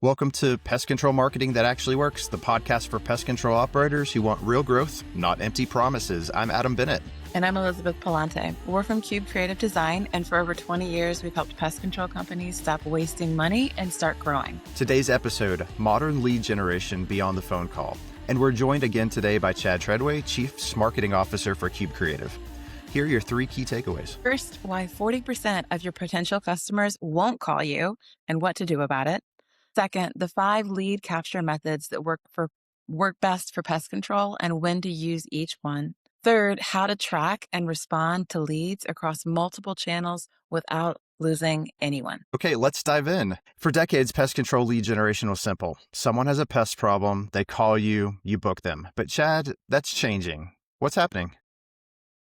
Welcome to Pest Control Marketing That Actually Works, the podcast for pest control operators who want real growth, not empty promises. I'm Adam Bennett. And I'm Elizabeth Palante. We're from Cube Creative Design, and for over 20 years, we've helped pest control companies stop wasting money and start growing. Today's episode, Modern Lead Generation Beyond the Phone Call. And we're joined again today by Chad Treadway, Chief Marketing Officer for Cube Creative. Here are your three key takeaways. First, why 40% of your potential customers won't call you and what to do about it. Second, the 5 lead capture methods that work best for pest control and when to use each one. Third, how to track and respond to leads across multiple channels without losing anyone. Okay, let's dive in. For decades, pest control lead generation was simple. Someone has a pest problem, they call you, you book them. But Chad, that's changing. What's happening?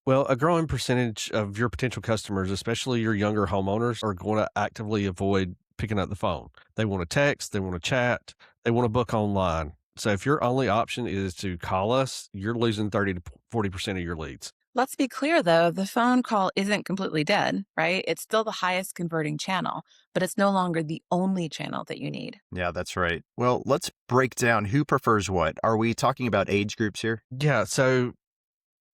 Well, a growing percentage of your potential customers, especially your younger homeowners, are going to actively avoid picking up the phone. They want to text, they want to chat, they want to book online. So if your only option is to call us, you're losing 30 to 40% of your leads. Let's be clear, though, the phone call isn't completely dead, right? It's still the highest converting channel, but it's no longer the only channel that you need. Yeah, that's right. Well, let's break down who prefers what. Are we talking about age groups here? Yeah, so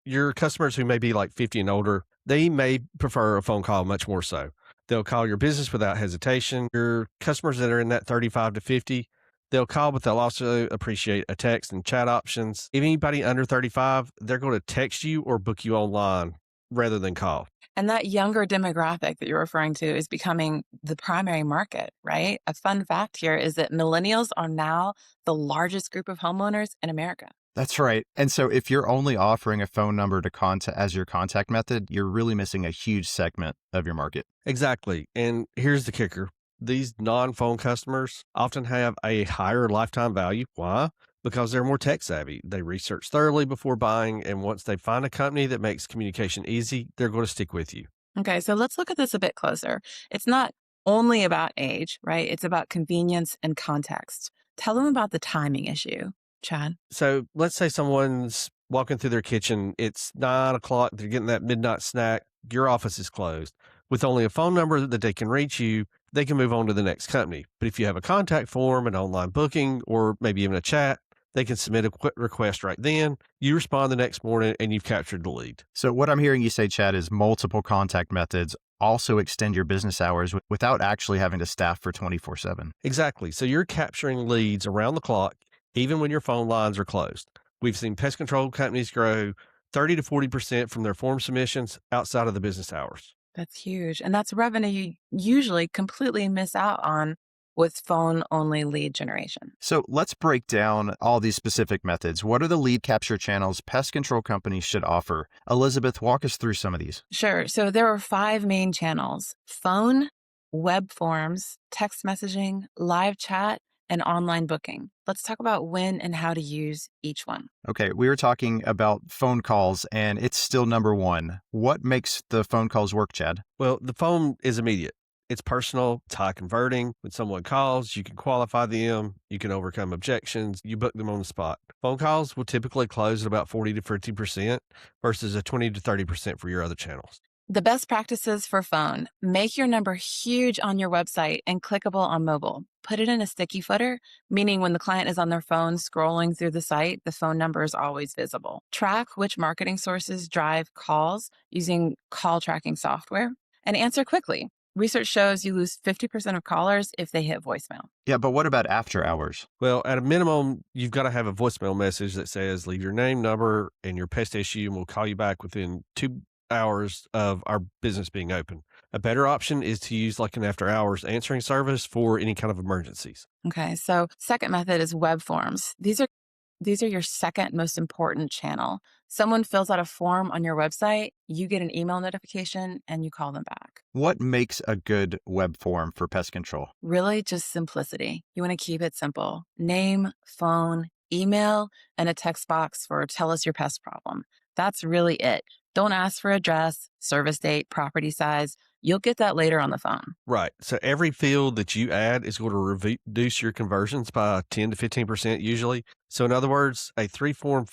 your customers who may be like 50 and older, they may prefer a phone call much more so. They'll call your business without hesitation. Your customers that are in that 35 to 50, they'll call, but they'll also appreciate a text and chat options. If anybody under 35, they're going to text you or book you online rather than call. And that younger demographic that you're referring to is becoming the primary market, right? A fun fact here is that millennials are now the largest group of homeowners in America. That's right. And so if you're only offering a phone number to contact as your contact method, you're really missing a huge segment of your market. Exactly. And here's the kicker. These non-phone customers often have a higher lifetime value. Why? Because they're more tech savvy. They research thoroughly before buying. And once they find a company that makes communication easy, they're going to stick with you. Okay, so let's look at this a bit closer. It's not only about age, right? It's about convenience and context. Tell them about the timing issue, Chad. So let's say someone's walking through their kitchen. It's 9 o'clock. They're getting that midnight snack. Your office is closed. With only a phone number that they can reach you, they can move on to the next company. But if you have a contact form, an online booking, or maybe even a chat, they can submit a quick request right then. You respond the next morning and you've captured the lead. So what I'm hearing you say, Chad, is multiple contact methods also extend your business hours without actually having to staff for 24/7. Exactly. So you're capturing leads around the clock, even when your phone lines are closed. We've seen pest control companies grow 30 to 40% from their form submissions outside of the business hours. That's huge. And that's revenue you usually completely miss out on with phone-only lead generation. So let's break down all these specific methods. What are the lead capture channels pest control companies should offer? Elizabeth, walk us through some of these. Sure. So there are 5 main channels: phone, web forms, text messaging, live chat, and online booking. Let's talk about when and how to use each one. Okay, we were talking about phone calls, and it's still number one. What makes the phone calls work, Chad? Well, the phone is immediate. It's personal, it's high converting. When someone calls, you can qualify them, you can overcome objections, you book them on the spot. Phone calls will typically close at about 40 to 50% versus a 20 to 30% for your other channels. The best practices for phone: make your number huge on your website and clickable on mobile. Put it in a sticky footer, meaning when the client is on their phone scrolling through the site, the phone number is always visible. Track which marketing sources drive calls using call tracking software, and answer quickly. Research shows you lose 50% of callers if they hit voicemail. Yeah, but what about after hours? Well, at a minimum, you've got to have a voicemail message that says, leave your name, number, and your pest issue, and we'll call you back within 2 hours of our business being open. A better option is to use like an after hours answering service for any kind of emergencies. Okay, so second method is web forms. These are your second most important channel. Someone fills out a form on your website, you get an email notification, and you call them back. What makes a good web form for pest control? Really just simplicity. You want to keep it simple. Name, phone, email, and a text box for tell us your pest problem. That's really it. Don't ask for address, service date, property size. You'll get that later on the phone. Right. So every field that you add is going to reduce your conversions by 10 to 15% usually. So in other words, a 3-form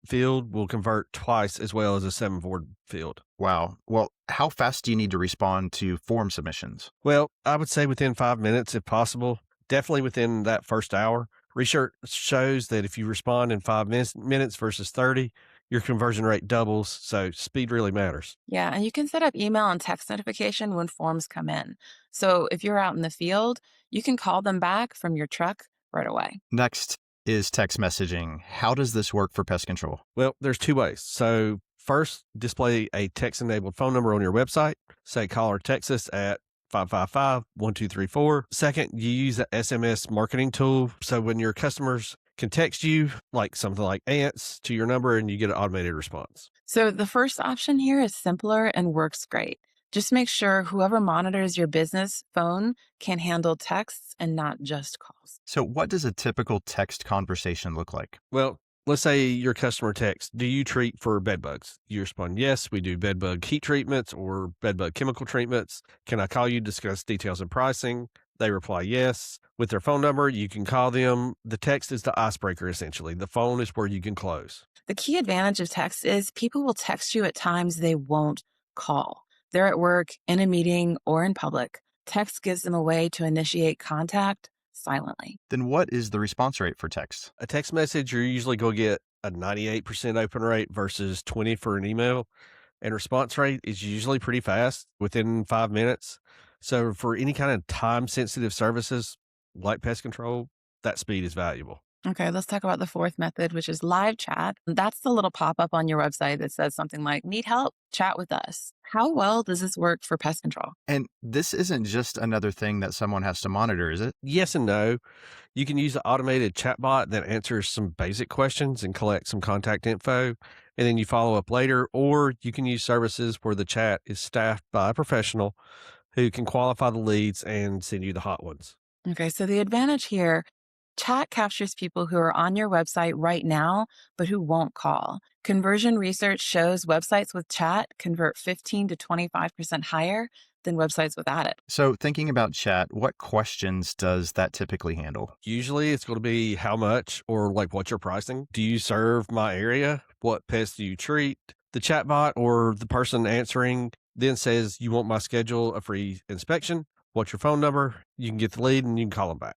field will convert twice as well as a 7-form field. Wow. Well, how fast do you need to respond to form submissions? Well, I would say within 5 minutes if possible. definitely within that first hour. Research shows that if you respond in 5 minutes versus 30, your conversion rate doubles. So speed really matters. Yeah, and you can set up email and text notification when forms come in. So if you're out in the field, you can call them back from your truck right away. Next is text messaging. How does this work for pest control? Well, there's two ways. So first, display a text-enabled phone number on your website. Say call or text us at 555-1234. Second, you use the SMS marketing tool. So when your customers can text you like something like ants to your number and you get an automated response. So the first option here is simpler and works great. Just make sure whoever monitors your business phone can handle texts and not just calls. So, what does a typical text conversation look like? Well, let's say your customer texts, do you treat for bed bugs? You respond, yes, we do bed bug heat treatments or bed bug chemical treatments. Can I call you to discuss details and pricing? They reply yes. With their phone number, you can call them. The text is the icebreaker, essentially. The phone is where you can close. The key advantage of text is people will text you at times they won't call. They're at work, in a meeting, or in public. Text gives them a way to initiate contact silently. Then, what is the response rate for text? A text message, you're usually going to get a 98% open rate versus 20 for an email. And response rate is usually pretty fast, within 5 minutes. So for any kind of time-sensitive services like pest control, that speed is valuable. Okay, let's talk about the fourth method, which is live chat. That's the little pop up on your website that says something like, need help? Chat with us. How well does this work for pest control? And this isn't just another thing that someone has to monitor, is it? Yes and no. You can use an automated chatbot that answers some basic questions and collects some contact info, and then you follow up later, or you can use services where the chat is staffed by a professional who can qualify the leads and send you the hot ones. Okay, so the advantage here, chat captures people who are on your website right now, but who won't call. Conversion research shows websites with chat convert 15 to 25% higher than websites without it. So, thinking about chat, what questions does that typically handle? Usually it's going to be how much or like what's your pricing? Do you serve my area? What pests do you treat? The chatbot or the person answering then says, you want my schedule, a free inspection? What's your phone number? You can get the lead and you can call them back.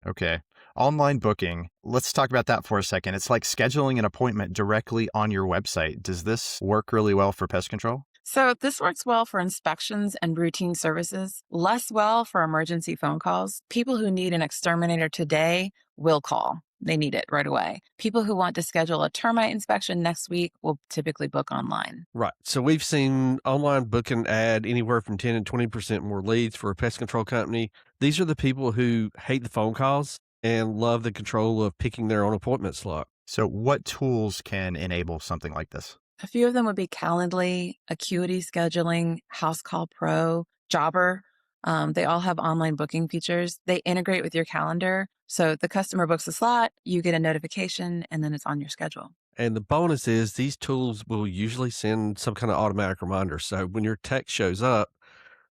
Okay. Online booking. Let's talk about that for a second. It's like scheduling an appointment directly on your website. Does this work really well for pest control? So this works well for inspections and routine services, less well for emergency phone calls. People who need an exterminator today will call. They need it right away. People who want to schedule a termite inspection next week will typically book online. Right. So we've seen online booking add anywhere from 10 and 20% more leads for a pest control company. These are the people who hate the phone calls and love the control of picking their own appointment slot. So, what tools can enable something like this? A few of them would be Calendly, Acuity Scheduling, House Call Pro, Jobber. They all have online booking features. They integrate with your calendar. So the customer books a slot, you get a notification, and then it's on your schedule. And the bonus is these tools will usually send some kind of automatic reminder. So when your text shows up,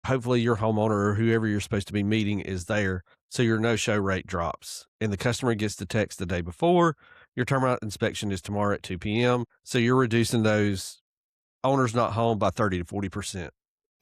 hopefully your homeowner or whoever you're supposed to be meeting is there. So your no-show rate drops. And the customer gets the text the day before. Your termite inspection is tomorrow at 2 p.m. So you're reducing those owners not home by 30 to 40%.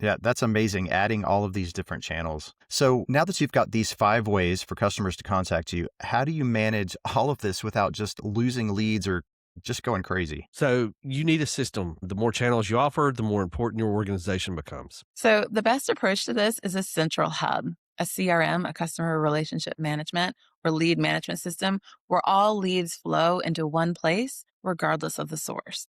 Yeah, that's amazing, adding all of these different channels. So now that you've got these 5 ways for customers to contact you, how do you manage all of this without just losing leads or just going crazy? So you need a system. The more channels you offer, the more important your organization becomes. So the best approach to this is a central hub, a CRM, a customer relationship management or lead management system, where all leads flow into one place, regardless of the source.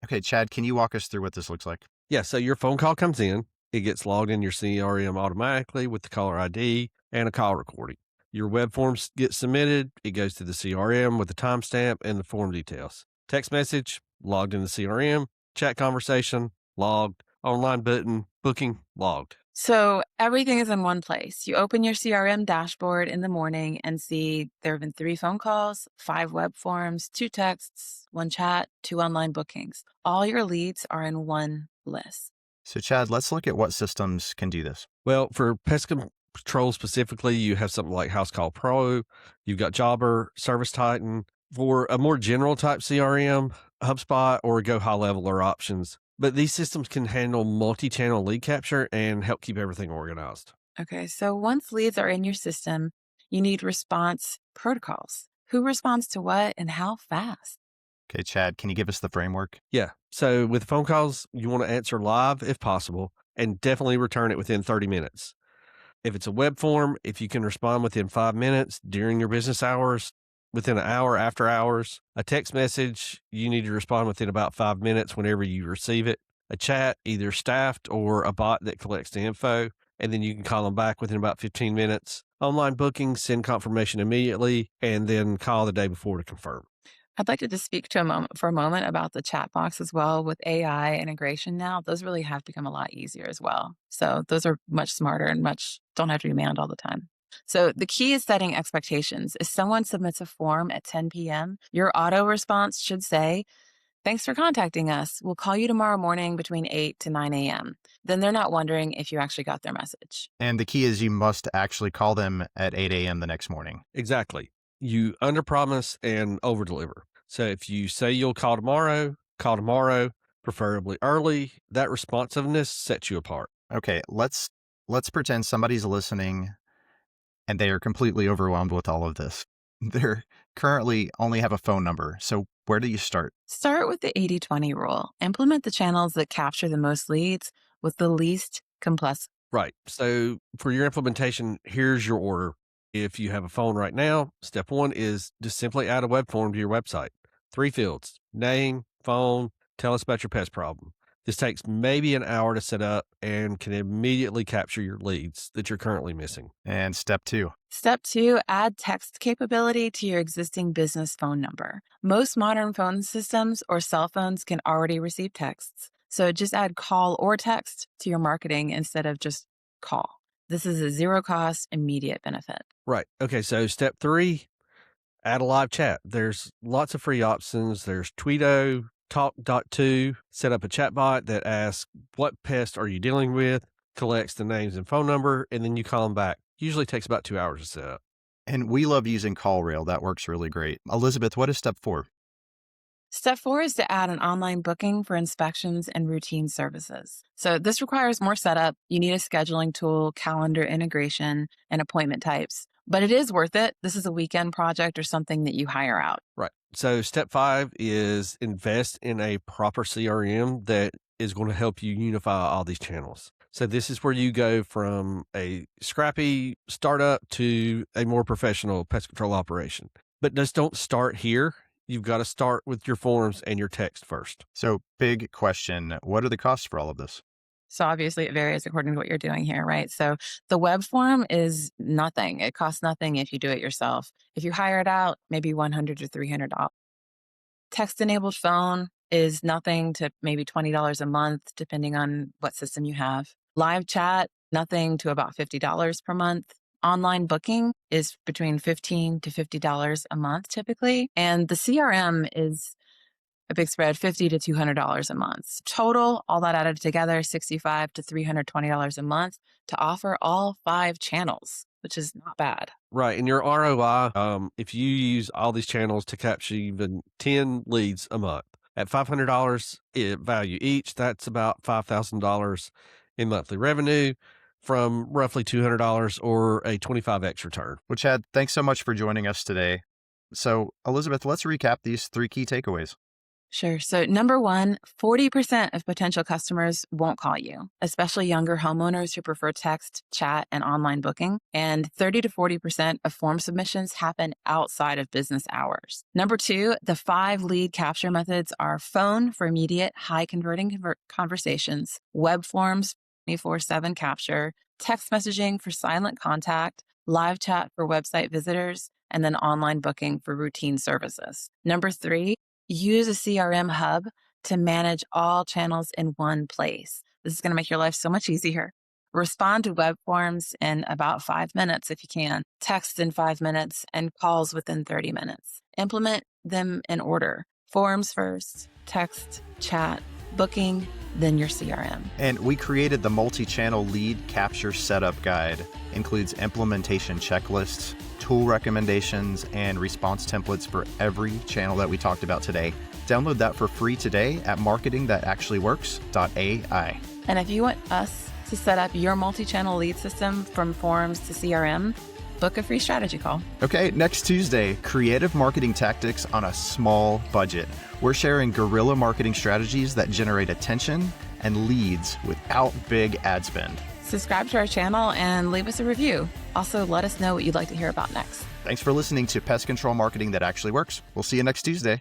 Okay, Chad, can you walk us through what this looks like? Yeah, so your phone call comes in. It gets logged in your CRM automatically with the caller ID and a call recording. Your web forms get submitted. It goes to the CRM with the timestamp and the form details. Text message, logged in the CRM. Chat conversation, logged. Online button, booking, logged. So everything is in one place. You open your CRM dashboard in the morning and see there have been 3 phone calls, 5 web forms, 2 texts, 1 chat, 2 online bookings. All your leads are in one list. So, Chad, let's look at what systems can do this. Well, for pest control specifically, you have something like House Call Pro. You've got Jobber, Service Titan. For a more general type CRM, HubSpot or Go High Level are options. But these systems can handle multi-channel lead capture and help keep everything organized. Okay, so once leads are in your system, You need response protocols. Who responds to what and how fast? Okay, Chad, can you give us the framework? Yeah. So with phone calls, you want to answer live if possible and definitely return it within 30 minutes. If it's a web form, if you can respond within 5 minutes during your business hours, within an hour after hours, a text message, you need to respond within about 5 minutes whenever you receive it. A chat, either staffed or a bot that collects the info, and then you can call them back within about 15 minutes. Online bookings, send confirmation immediately, and then call the day before to confirm. I'd like to just speak to for a moment about the chat box as well. With AI integration now, those really have become a lot easier as well. So those are much smarter and much don't have to be manned all the time. So the key is setting expectations. If someone submits a form at 10 p.m., your auto response should say, "Thanks for contacting us. We'll call you tomorrow morning between 8 to 9 a.m." Then they're not wondering if you actually got their message. And the key is you must actually call them at 8 a.m. the next morning. Exactly. You underpromise and overdeliver. So if you say you'll call tomorrow, preferably early. That responsiveness sets you apart. Okay, let's pretend somebody's listening and they are completely overwhelmed with all of this. They're currently only have a phone number. So where do you start? Start with the 80/20 rule. Implement the channels that capture the most leads with the least complex. Right. So for your implementation, here's your order. If you have a phone right now, step one is just simply add a web form to your website. 3 fields: name, phone, tell us about your pest problem. This takes maybe an hour to set up and can immediately capture your leads that you're currently missing. And step 2. Step 2, add text capability to your existing business phone number. Most modern phone systems or cell phones can already receive texts. So just add call or text to your marketing instead of just call. This is a zero cost, immediate benefit. Right. Okay. So step 3, add a live chat. There's lots of free options. There's Tweeto, Talk.to, set up a chat bot that asks, what pest are you dealing with? Collects the names and phone number, and then you call them back. Usually takes about 2 hours to set up. And we love using CallRail. That works really great. Elizabeth, what is step 4? Step 4 is to add an online booking for inspections and routine services. So this requires more setup. You need a scheduling tool, calendar integration, and appointment types. But it is worth it. This is a weekend project or something that you hire out. Right. So step 5 is invest in a proper CRM that is going to help you unify all these channels. So this is where you go from a scrappy startup to a more professional pest control operation. But just don't start here. You've got to start with your forms and your text first. So big question. What are the costs for all of this? So obviously it varies according to what you're doing here, right? So the web form is nothing. It costs nothing if you do it yourself. If you hire it out, maybe $100 to $300. Text-enabled phone is nothing to maybe $20 a month, depending on what system you have. Live chat, nothing to about $50 per month. Online booking is between $15 to $50 a month typically. And the CRM is a big spread, $50 to $200 a month. Total, all that added together, $65 to $320 a month to offer all 5 channels, which is not bad. Right. And your ROI, if you use all these channels to capture even 10 leads a month at $500 value each, that's about $5,000 in monthly revenue from roughly $200 or a 25x return. Well, Chad, thanks so much for joining us today. So, Elizabeth, let's recap these 3 key takeaways. Sure. So number 1, 40% of potential customers won't call you, especially younger homeowners who prefer text, chat, and online booking. And 30 to 40% of form submissions happen outside of business hours. Number 2, the 5 lead capture methods are phone for immediate, high converting conversations, web forms, 24/7 capture, text messaging for silent contact, live chat for website visitors, and then online booking for routine services. Number 3, use a CRM hub to manage all channels in one place. This is going to make your life so much easier. Respond to web forms in about 5 minutes if you can, text in 5 minutes, and calls within 30 minutes. Implement them in order. Forms first, text, chat, booking, then your CRM. And we created the multi-channel lead capture setup guide. Includes implementation checklists, tool recommendations, and response templates for every channel that we talked about today. Download that for free today at marketingthatactuallyworks.ai. And if you want us to set up your multi-channel lead system from forms to CRM, book a free strategy call. Okay, next Tuesday, creative marketing tactics on a small budget. We're sharing guerrilla marketing strategies that generate attention and leads without big ad spend. Subscribe to our channel and leave us a review. Also, let us know what you'd like to hear about next. Thanks for listening to Pest Control Marketing That Actually Works. We'll see you next Tuesday.